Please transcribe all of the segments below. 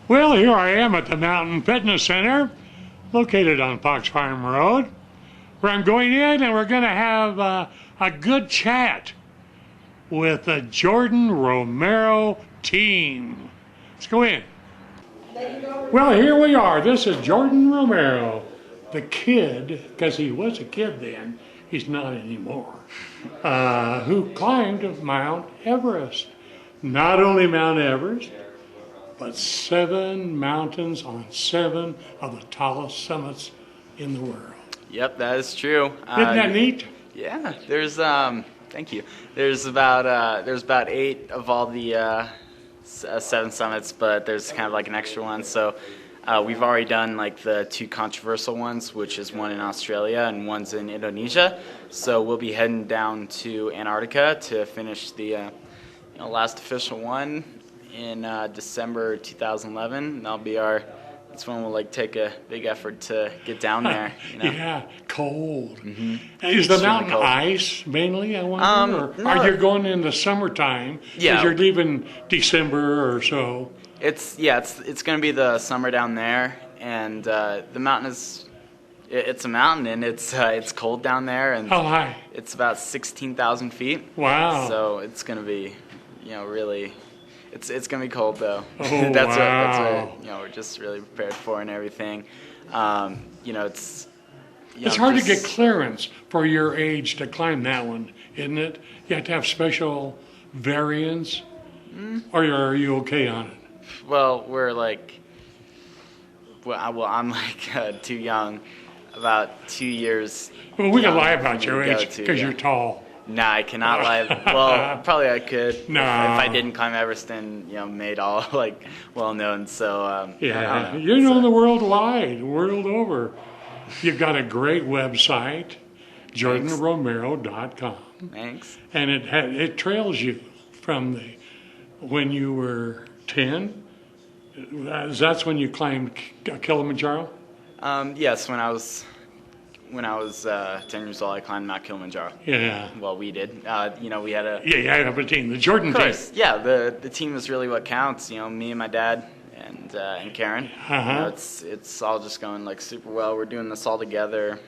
Well, here I am at the Mountain Fitness Center, located on Fox Farm Road, where I'm going in and we're going to have a good chat with the Jordan Romero team. Let's go in. Well, here we are. This is Jordan Romero, the kid, because he was a kid then, he's not anymore, who climbed Mount Everest. Not only Mount Everest, but 7 mountains on 7 of the tallest summits in the world. Yep, that is true. Isn't that neat? Yeah, there's thank you. There's about 8 of all the 7 summits, but there's kind of like an extra one. So we've already done like the 2 controversial ones, which is one in Australia and one's in Indonesia. So we'll be heading down to Antarctica to finish the last official one in December 2011. That's when we'll like take a big effort to get down there. Yeah, cold. Mm-hmm. Is the mountain ice mainly, I wonder? Or are you going in the summertime? Yeah. Because you're leaving December or so. It's going to be the summer down there, and the mountain it's a mountain, and it's cold down there. And how high? It's about 16,000 feet. Wow. So it's going to be, really, it's going to be cold though. Oh, that's wow. what we're just really prepared for and everything. It's hard to get clearance for your age to climb that one, isn't it? You have to have special variants, or are you okay on it? Well, I'm like too young, about 2 years. Well, we can lie about your age because you're tall. Nah, I cannot lie. Well, probably I could. No. If I didn't climb Everest and made all like well known. So yeah, you're known the world over. You've got a great website, JordanRomero.com. Thanks. And it trails you from when you were 10. That's when you climbed Kilimanjaro? Yes, when I was 10 years old, I climbed Mount Kilimanjaro. Yeah. Well, we did. We had a... Yeah, you have a team, the Jordan team. Of course, yeah. The team is really what counts. Me and my dad and Karen. Uh-huh. It's all just going like super well. We're doing this all together,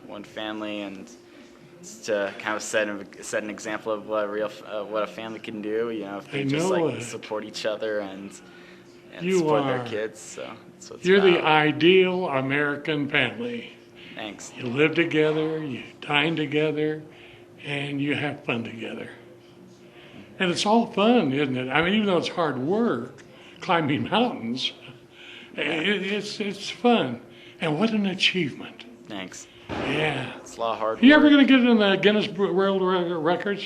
one family, and it's to kind of set an example of what a family can do. If they just support each other and support their kids. So that's what you're the ideal American family. Thanks. You live together, you dine together, and you have fun together. And it's all fun, isn't it? I mean, even though it's hard work, climbing mountains, it's fun. And what an achievement. Thanks. Yeah. It's a lot of hard work. You ever going to get it in the Guinness World Records?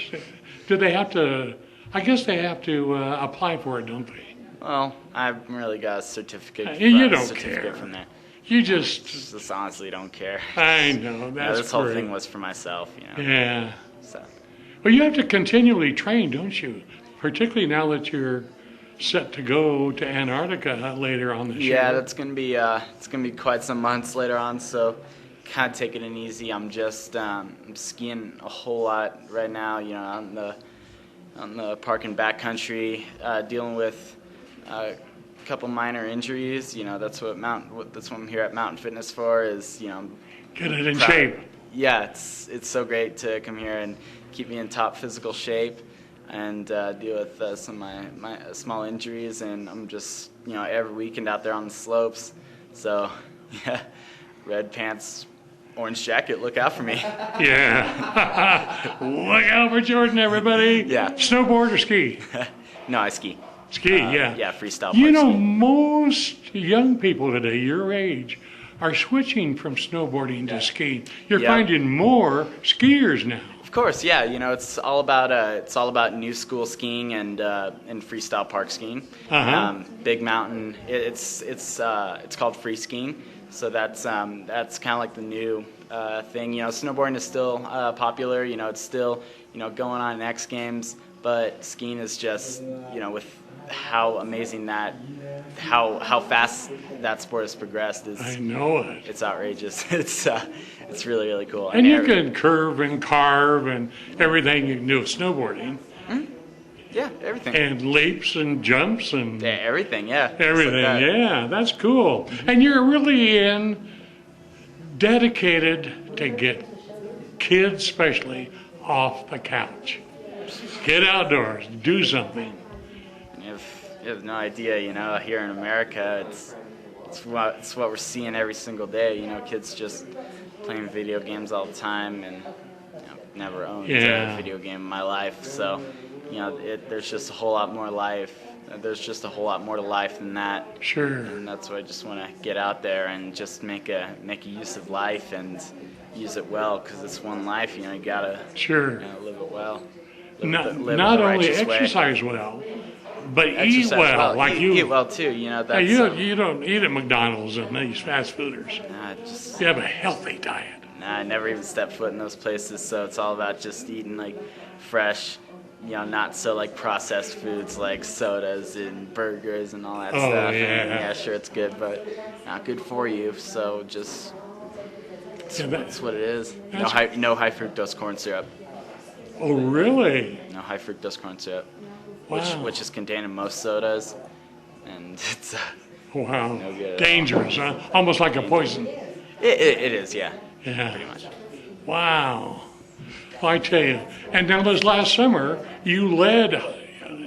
Do they have to, I guess they have to apply for it, don't they? Well, I haven't really got a certificate. You don't care. From there. You just honestly don't care. I know, that's this whole thing was for myself, Yeah. So. Well, you have to continually train, don't you? Particularly now that you're set to go to Antarctica later on this year. Yeah, that's gonna be quite some months later on. So, kind of taking it easy. I'm just I'm skiing a whole lot right now. On the park and backcountry, dealing with. A couple minor injuries, that's what I'm here at Mountain Fitness for. Is get it in shape. Yeah, it's so great to come here and keep me in top physical shape, and deal with some of my small injuries. And I'm just every weekend out there on the slopes. So yeah, red pants, orange jacket. Look out for me. Yeah, look out for Jordan, everybody. Yeah. Snowboard or ski? No, I ski. Ski, yeah. Yeah, freestyle. Most young people today, your age, are switching from snowboarding to skiing. You're finding more skiers now. Of course, yeah. It's all about new school skiing and freestyle park skiing. Big mountain. It's called free skiing. So that's kind of like the new thing. Snowboarding is still popular. It's still going on in X Games, but skiing is just with how amazing how fast that sport has progressed is. I know it. It's outrageous. It's really, really cool. And you can curve and carve and everything you can do with snowboarding. Yeah, everything. And leaps and jumps and Yeah, everything, yeah. everything. Like Yeah, that's cool. And you're really dedicated to get kids especially off the couch. Get outdoors, do something. You have no idea, here in America, it's what we're seeing every single day. Kids just playing video games all the time, and never owned a video game in my life. So, there's just a whole lot more life. There's just a whole lot more to life than that. Sure. And that's why I just want to get out there and just make a use of life and use it well, because it's one life. You gotta live it well. Not only exercise well, but eat well. Like eat well too. That's, you don't eat at McDonald's and these fast fooders. You have a healthy diet. Nah, I never even stepped foot in those places, so it's all about just eating like fresh, not so like processed foods like sodas and burgers and all that stuff. Yeah. And, yeah, sure, it's good, but not good for you. So just that's what it is. No high fructose corn syrup. Oh, really? No high fructose corn syrup, Wow. which is contained in most sodas, and it's Wow. no good. Dangerous, huh? Almost like a poison. It is, yeah. Yeah. Pretty much. Wow. Well, I tell you. And now this last summer, you led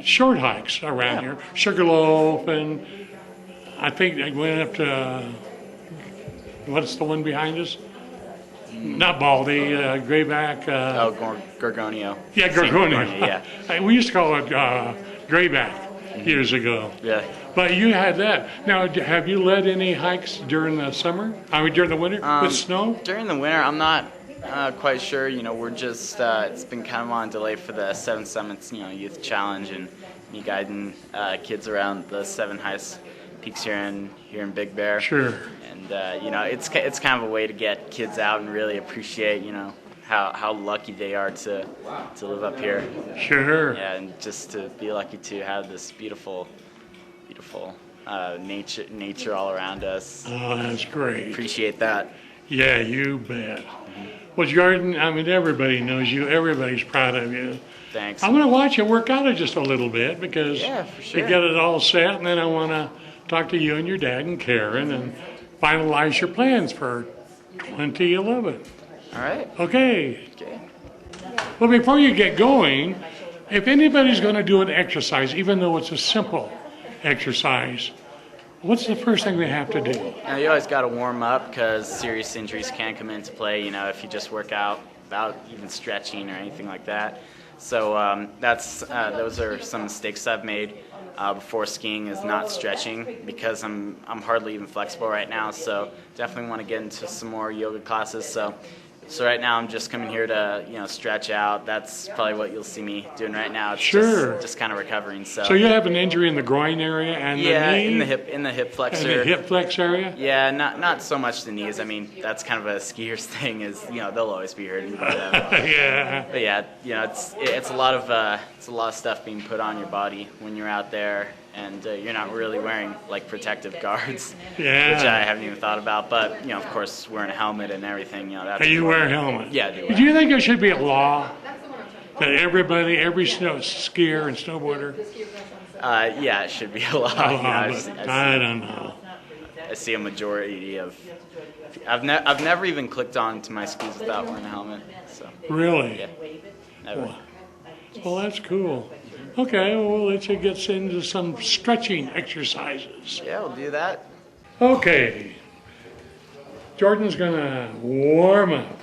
short hikes around here. Sugarloaf, and I think I went up to, what's the one behind us? Not Baldy, Grayback. Gorgonio. Yeah, Gorgonio. Yeah. We used to call it Grayback years ago. Yeah. But you had that. Now, have you led any hikes during the summer? I mean, during the winter with snow? During the winter, I'm not quite sure. We're just, it's been kind of on delay for the 7 Summits, Youth Challenge, and me guiding kids around the 7 highest peaks here in Big Bear. Sure. And, it's kind of a way to get kids out and really appreciate, how lucky they are to live up here. Sure. Yeah, and just to be lucky to have this beautiful nature all around us. Oh, that's great. Appreciate that. Yeah, you bet. Well, Jordan, I mean, everybody knows you. Everybody's proud of you. Thanks. I'm going to watch you work out just a little bit because for sure. you get it all set, and then I want to talk to you and your dad and Karen and finalize your plans for 2011. All right. Okay. Well, before you get going, if anybody's going to do an exercise, even though it's a simple exercise, what's the first thing they have to do? Now, you always got to warm up because serious injuries can come into play, if you just work out without even stretching or anything like that. So those are some mistakes I've made before skiing, is not stretching, because I'm hardly even flexible right now. So definitely want to get into some more yoga classes. So right now I'm just coming here to stretch out. That's probably what you'll see me doing right now. It's just kind of recovering. So you have an injury in the groin area and the knee? in the hip flexor. And the hip flex area? Yeah, not so much the knees. I mean, that's kind of a skier's thing. Is they'll always be hurting. But, Yeah. But yeah, it's a lot of stuff being put on your body when you're out there, and you're not really wearing like protective guards, which I haven't even thought about. But of course, wearing a helmet and everything. That's You wear a helmet? Yeah, I do. Do you think there should be a law that every snow skier and snowboarder? Yeah, it should be a law. I don't know. I see a majority of. I've never even clicked on to my skis without wearing a helmet. So. Really? Yeah. Never. Well, that's cool. Okay, well, we'll let you get into some stretching exercises. Yeah, we'll do that. Okay. Jordan's going to warm up.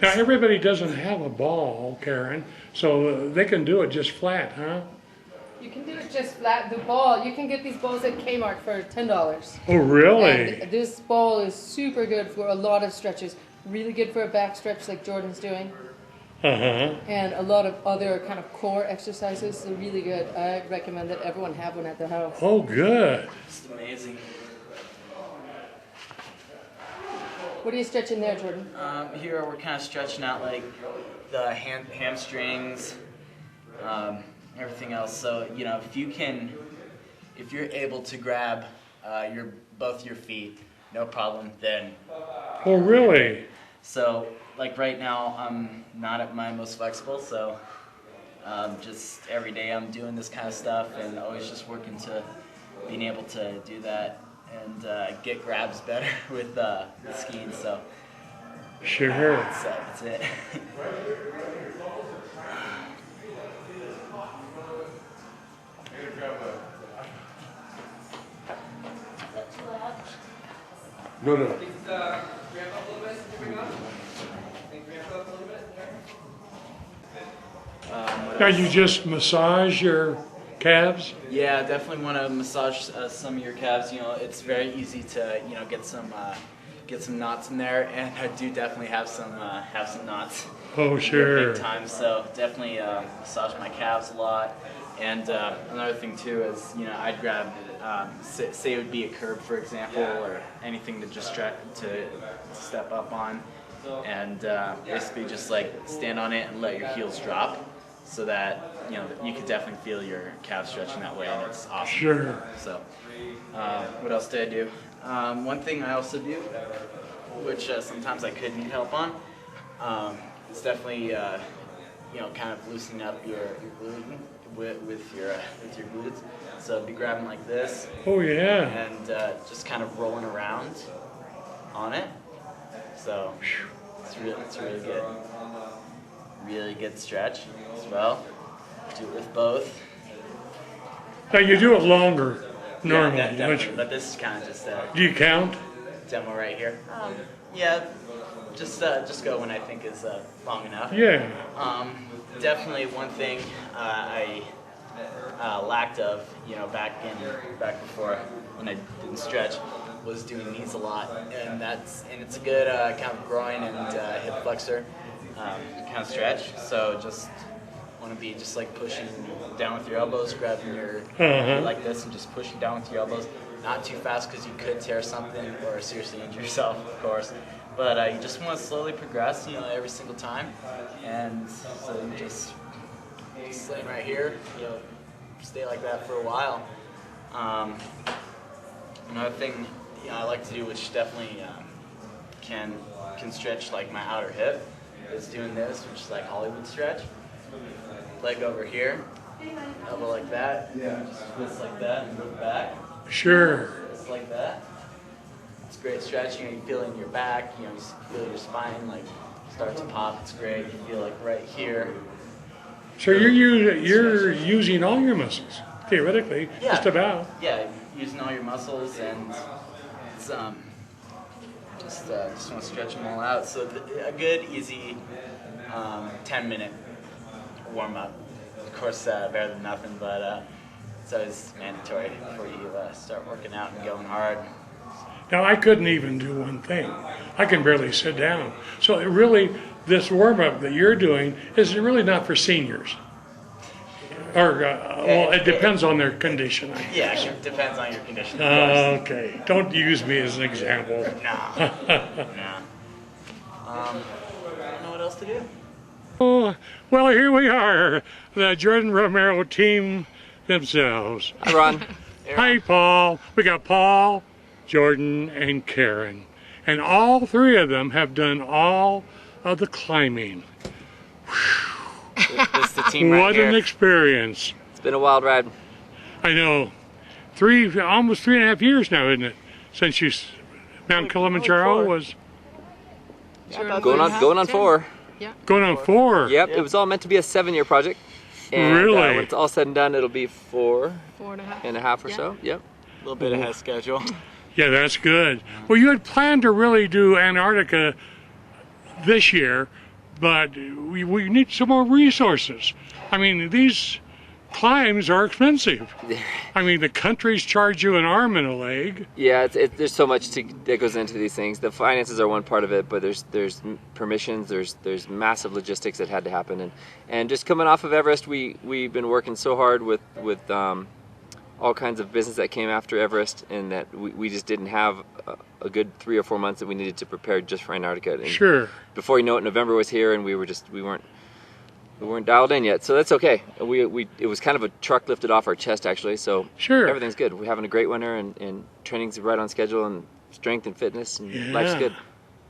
Now, everybody doesn't have a ball, Karen, so they can do it just flat, huh? You can do it just flat. The ball, you can get these balls at Kmart for $10. Oh, really? And this ball is super good for a lot of stretches. Really good for a back stretch like Jordan's doing. Uh-huh. And a lot of other kind of core exercises. They're really good. I recommend that everyone have one at their house. Oh, good. It's amazing. What are you stretching there, Jordan? Here we're kind of stretching out like the hamstrings, everything else. So if you're able to grab both your feet, no problem. Then. Oh, really? So like right now, I'm not at my most flexible. So just every day I'm doing this kind of stuff, and always just working to being able to do that and get grabs better with skiing. So Sure. that's it. No, no. Now you just massage your calves? Yeah, definitely want to massage some of your calves. You know, it's very easy to get some knots in there, and I do definitely have some knots. Oh, sure. Big time. So definitely massage my calves a lot. And another thing too is, I'd grab, say it would be a curb, for example, or anything to just to step up on, and basically just like stand on it and let your heels drop, so that you could definitely feel your calves stretching that way, and it's awesome. Sure. So, what else did I do? One thing I also do, which sometimes I could need help on, is definitely kind of loosening up your gluten with your glutes. So be grabbing like this. Oh yeah. And just kind of rolling around on it. So it's really good. Really good stretch as well. Do it with both. Now you do it longer normally. Yeah, definitely. But this is kind of just do you count? Demo right here. Yeah. Just go when I think is long enough. Yeah. Definitely one thing I lacked of, back before when I didn't stretch, was doing knees a lot, and it's a good kind of groin and hip flexor kind of stretch. So just want to be just like pushing down with your elbows, grabbing your like this, and just pushing down with your elbows. Not too fast, because you could tear something or seriously injure yourself, of course. But you just want to slowly progress, every single time. And so you just laying right here, stay like that for a while. Another thing I like to do, which definitely can stretch like my outer hip, is doing this, which is like Hollywood stretch. Leg over here, elbow like that, just twist like that and move back. Sure. Just like that. It's great stretch. You feel it in your back. You feel your spine like start to pop. It's great. You feel like right here. So you're using all your muscles theoretically, just about. Yeah, using all your muscles, and it's just want to stretch them all out. So a good easy 10-minute warm up. Of course, better than nothing, but it's always mandatory before you start working out and going hard. Now, I couldn't even do one thing. I can barely sit down. So it really, this warm-up that you're doing is really not for seniors. Or, well, it depends on their condition, I guess. Yeah, it depends on your condition. Okay, don't use me as an example. No. I don't know what else to do. Oh, well, here we are, the Jordan Romero team themselves. Hi, Ron. Hi, Paul. We got Paul, Jordan, and Karen. And all three of them have done all of the climbing. This is the team right What here. an experience. It's been a wild ride. I know. Almost 3.5 years now, isn't it? Since Mount Kilimanjaro was Going on 4. going on 4. Yep, it was all meant to be a 7-year project. And, Really? when it's all said and done, it'll be 4.5 and a half or so. Yep. A little bit ahead of schedule. Yeah, that's good. Well, you had planned to really do Antarctica this year, but we need some more resources. I mean, these climbs are expensive. I mean, the countries charge you an arm and a leg. Yeah, there's so much that goes into these things. The finances are one part of it, but there's permissions, there's massive logistics that had to happen, and just coming off of Everest, we've been working so hard with all kinds of business that came after Everest, and that we just didn't have a good 3 or 4 months that we needed to prepare just for Antarctica. And Sure. before you know it, November was here, and we weren't dialed in yet. So that's okay. It was kind of a truck lifted off our chest, actually. So Sure. everything's good. We're having a great winter, and training's right on schedule, and strength and fitness, and life's good.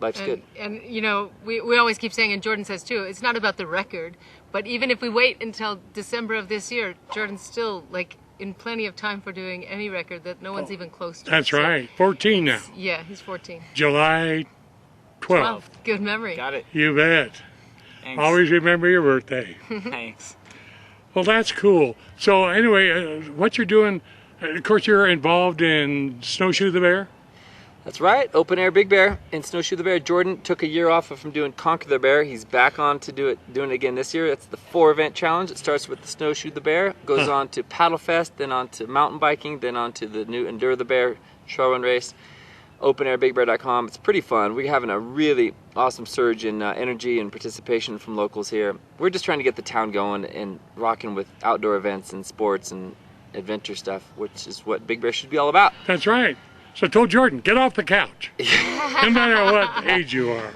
Life's good. And you know, we always keep saying, and Jordan says too, it's not about the record, but even if we wait until December of this year, Jordan's still like in plenty of time for doing any record that no one's even close to. That's right. 14 now. Yeah, he's 14. July 12th. Good memory. Got it. You bet. Thanks. Always remember your birthday. Thanks. Well, that's cool. So anyway, what you're doing, of course, you're involved in Snowshoe the Bear. That's right, Open Air Big Bear and Snowshoe the Bear. Jordan took a year off from doing Conquer the Bear. He's back on to doing it again this year. It's the 4-event challenge. It starts with the Snowshoe the Bear, goes on to Paddle Fest, then on to mountain biking, then on to the new Endure the Bear trail run race. OpenAirBigBear.com. It's pretty fun. We're having a really awesome surge in energy and participation from locals here. We're just trying to get the town going and rocking with outdoor events and sports and adventure stuff, which is what Big Bear should be all about. That's right. So I told Jordan, get off the couch. No matter what age you are.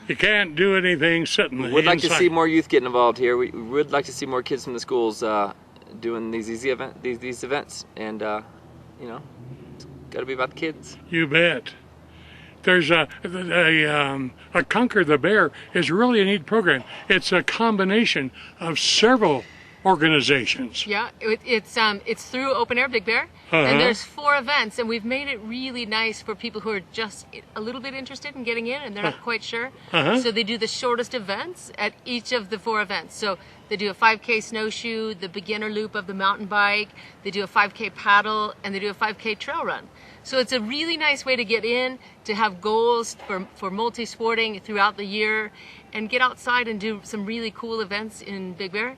You can't do anything sitting inside. We'd like to see more youth getting involved here. We would like to see more kids from the schools doing these events. And, you know, it's got to be about the kids. You bet. There's a Conquer the Bear is really a neat program. It's a combination of several organizations. Yeah, it's through Open Air Big Bear, and there's 4 events, and we've made it really nice for people who are just a little bit interested in getting in, and they're not quite sure. So they do the shortest events at each of the 4 events. So they do a 5K snowshoe, the beginner loop of the mountain bike, they do a 5K paddle, and they do a 5K trail run. So it's a really nice way to get in, to have goals for multi-sporting throughout the year, and get outside and do some really cool events in Big Bear.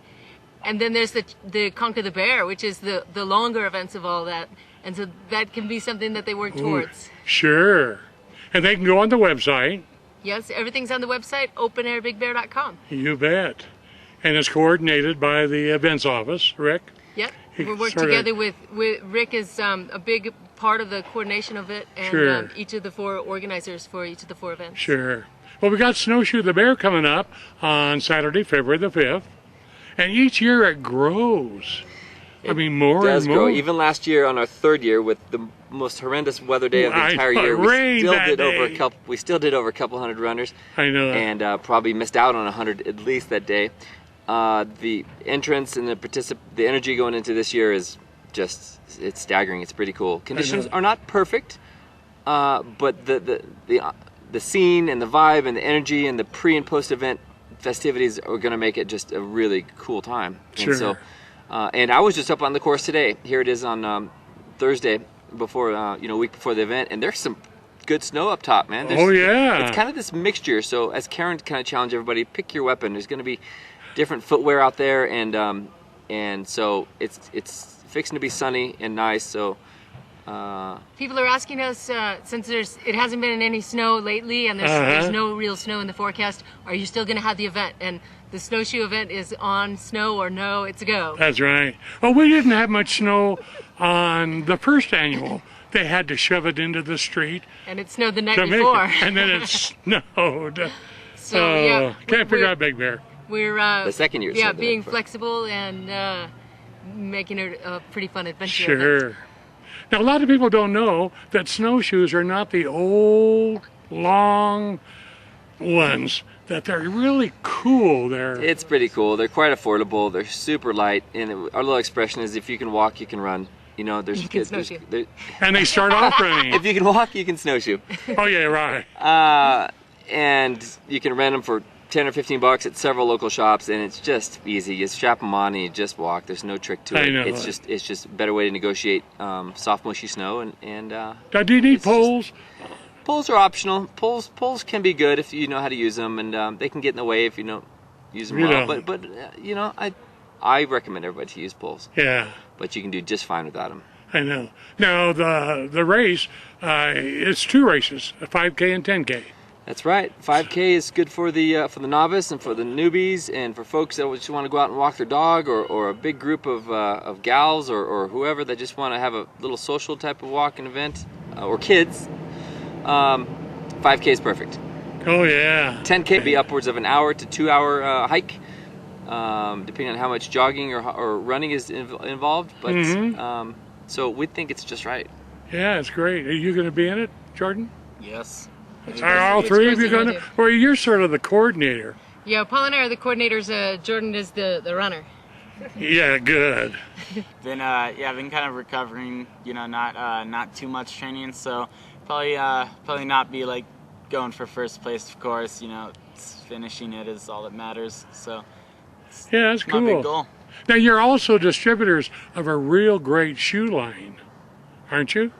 And then there's the Conquer the Bear, which is the longer events of all that. And so that can be something that they work towards. Sure. And they can go on the website. Yes, everything's on the website, openairBigBear.com. You bet. And it's coordinated by the events office, Rick. Yep. We work together with Rick is a big part of the coordination of it, and Sure. each of the 4 organizers for each of the 4 events. Sure. Well, we got Snowshoe the Bear coming up on Saturday, February the 5th. And each year it grows. I mean, more and more. Grow. Even last year, on our 3rd year, with the most horrendous weather day of the entire year, we still did over a couple hundred runners. I know that. And probably missed out on 100 at least that day. The entrance and the energy going into this year is just, it's staggering. It's pretty cool. Conditions are not perfect, but the scene and the vibe and the energy and the pre and post event festivities are going to make it just a really cool time. Sure. And so, and I was just up on the course today. Here it is on Thursday, before a week before the event, and there's some good snow up top, man. Oh yeah. It's kind of this mixture. So as Karen kind of challenged everybody, pick your weapon. There's going to be different footwear out there, and so it's fixing to be sunny and nice. So. People are asking us, since it hasn't been any snow lately, and there's no real snow in the forecast, are you still going to have the event? And the snowshoe event is on snow or no, it's a go. That's right. Well, we didn't have much snow on the first annual. They had to shove it into the street. And it snowed the night before. And then it snowed. So yeah, can't figure out Big Bear. We're the second year. Yeah, being flexible and making it a pretty fun adventure. Sure. Event. Now, a lot of people don't know that snowshoes are not the old, long ones, that they're really cool. It's pretty cool. They're quite affordable. They're super light. And our little expression is, if you can walk, you can run. You know, there's kids. And they start off running. If you can walk, you can snowshoe. Oh, yeah, right. And you can rent them for $10 or $15 at several local shops, and it's just easy. You strap them on and you just walk. There's no trick to it. I know. It's just a better way to negotiate soft, mushy snow. And now, do you need poles? Poles are optional. Poles can be good if you know how to use them, and they can get in the way if you don't use them well. But you know, I recommend everybody to use poles. Yeah. But you can do just fine without them. I know. Now the race, it's 2 races, a 5K and 10K. That's right. 5K is good for the novice and for the newbies, and for folks that just want to go out and walk their dog, or a big group of gals or whoever that just want to have a little social type of walking event, or kids. 5K is perfect. Oh yeah. 10K would be upwards of an hour to 2 hour hike, depending on how much jogging or running is involved. But so we think it's just right. Yeah, it's great. Are you going to be in it, Jordan? Yes. Are all three of you going to? Or you're sort of the coordinator? Yeah, Paul and I are the coordinators. Jordan is the runner. Yeah, good. Been been kind of recovering. Not too much training, so probably not be like going for first place. Of course, finishing it is all that matters. So yeah, that's cool. My big goal. Now you're also distributors of a real great shoe line, aren't you?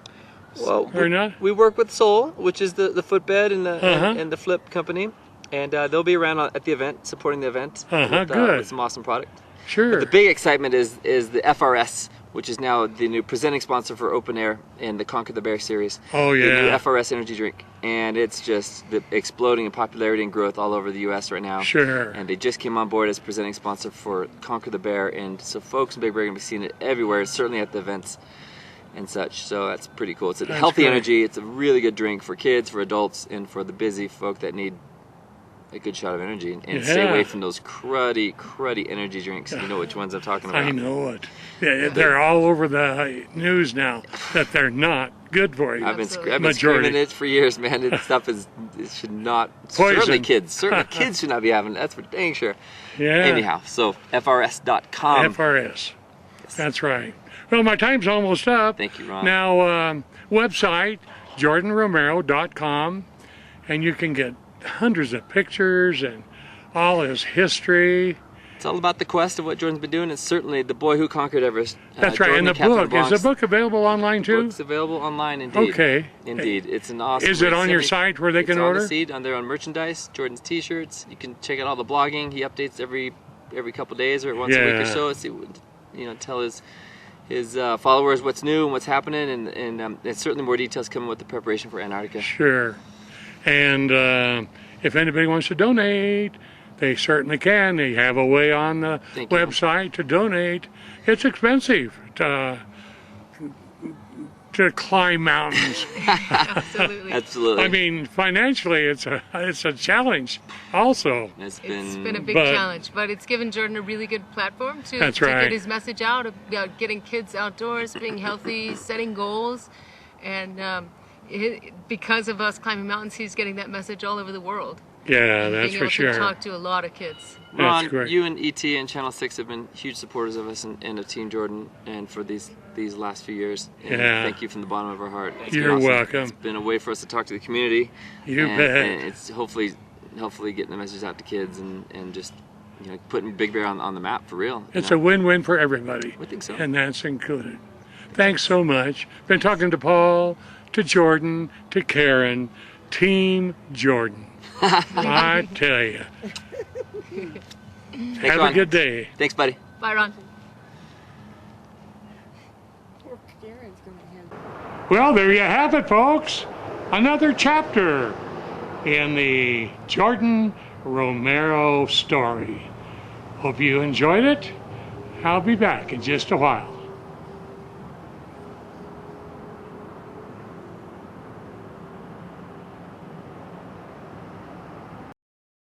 Well, or not? We work with Soul, which is the footbed and the flip company, and they'll be around at the event, supporting the event with some awesome product. Sure. But the big excitement is the FRS, which is now the new presenting sponsor for Open Air in the Conquer the Bear series. Oh yeah. The new FRS energy drink, and it's just exploding in popularity and growth all over the U.S. right now. Sure. And they just came on board as presenting sponsor for Conquer the Bear, and so folks in Big Bear are going to be seeing it everywhere, certainly at the events and such. So that's pretty cool. It's a healthy energy. It's a really good drink for kids, for adults, and for the busy folk that need a good shot of energy. And stay away from those cruddy energy drinks. You know which ones I'm talking about. I know it. Yeah, they're all over the news now that they're not good for you. I've been screaming it for years, man. This stuff it should not. Poison. Certainly kids should not be having it. That's for dang sure. Yeah. Anyhow, so FRS.com. FRS. Yes. That's right. Well, my time's almost up. Thank you, Ron. Now, website, JordanRomero.com, and you can get hundreds of pictures and all his history. It's all about the quest of what Jordan's been doing. It's certainly the boy who conquered Everest. That's right. And the book. Is the book available online too? The book's available online, indeed. Okay. Indeed. It's an awesome. Is it on your site where they can order? It's on the seat, on their own merchandise, Jordan's t-shirts. You can check out all the blogging. He updates every couple days or once a week or so. Tell his followers what's new and what's happening, and there's certainly more details coming with the preparation for Antarctica. Sure. And if anybody wants to donate, they certainly can. They have a way on the website to donate. It's expensive to climb mountains. Absolutely. I mean, financially, it's a challenge. Also, it's been a big challenge, but it's given Jordan a really good platform to get his message out about getting kids outdoors, being healthy, setting goals, and because of us climbing mountains, he's getting that message all over the world. Yeah, that's for sure. Being able to talk to a lot of kids. Ron, you and ET and Channel 6 have been huge supporters of us and of Team Jordan, and for these last few years. And thank you from the bottom of our heart. You're welcome. It's been a way for us to talk to the community. You bet. And it's hopefully getting the message out to kids and just putting Big Bear on the map for real. It's a win-win for everybody. I think so. And that's included. Thanks so much. Been talking to Paul, to Jordan, to Karen, Team Jordan. I tell you. Have a good day. Thanks, buddy. Bye, Ron. Well, there you have it, folks. Another chapter in the Jordan Romero story. Hope you enjoyed it. I'll be back in just a while.